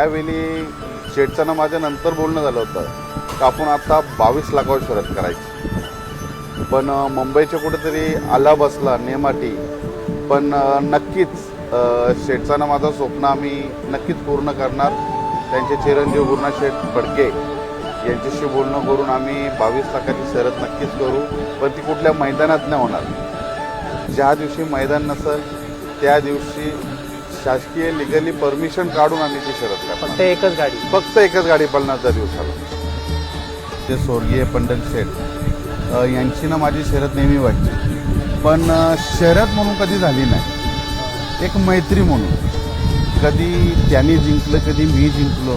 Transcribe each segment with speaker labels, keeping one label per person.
Speaker 1: त्यावेळी शेठचं माझ्या नंतर बोलणं झालं होतं की आपण आता 22 लाखावर शर्यत करायची, पण मुंबईच्या कुठेतरी आला बसला नेमाटी. पण नक्कीच शेठचं माझं स्वप्न आम्ही नक्कीच पूर्ण करणार. त्यांचे चिरंजीव गुरुनाथ शेठ फडके यांच्याशी बोलणं करून आम्ही 22 लाखाची शर्यत नक्कीच करू, पण ती कुठल्या मैदानात नाही होणार. ज्या दिवशी मैदान नसेल त्या दिवशी शासकीय लिगली परमिशन काढून आम्ही ती शर्यत करणार. फक्त एकच गाडी पळणार त्या दिवसाला. ते स्वर्गीय पंढल शेठ यांची ना माझी शर्यत नेहमी व्हायची, पण शर्यत म्हणून कधी झाली नाही. एक मैत्री म्हणून कधी त्यांनी जिंकलं कधी मी जिंकलो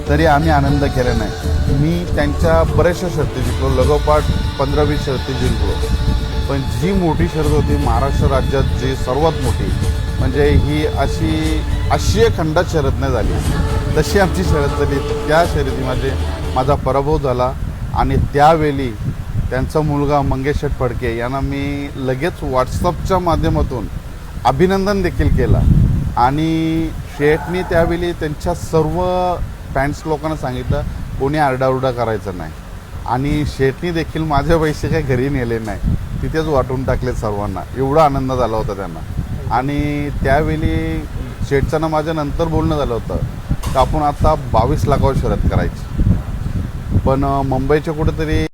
Speaker 1: तरी आम्ही आनंद केला नाही. मी त्यांच्या बऱ्याचशा शर्ती जिंकलो, लगोपाठ 15-20 शर्ती जिंकलो. पण जी मोठी शर्यत होती महाराष्ट्र राज्यात, जी सर्वात मोठी म्हणजे ही अशी आशिया खंडात शर्यत नाही झाली तशी आमची शर्यत झाली. त्या शर्यतीमध्ये माझा पराभव झाला आणि त्यावेळी त्यांचा मुलगा मंगेश शेठ फडके यांना मी लगेच व्हॉट्सअपच्या माध्यमातून अभिनंदन देखील केला. आणि शेठनी त्यावेळी त्यांच्या सर्व फॅन्स लोकांना सांगितलं कोणी आरडाओरडा करायचं नाही. आणि शेठनी देखील माझे पैसे काही घरी नेले नाही, तिथेच वाटून टाकले सर्वांना. एवढा आनंद झाला होता त्यांना. आणि त्यावेळी शेठचं माझ्या नंतर बोलणं झालं होतं की आपण आता 22 लाखावर शर्यत करायची, पण मुंबईच्या कुठेतरी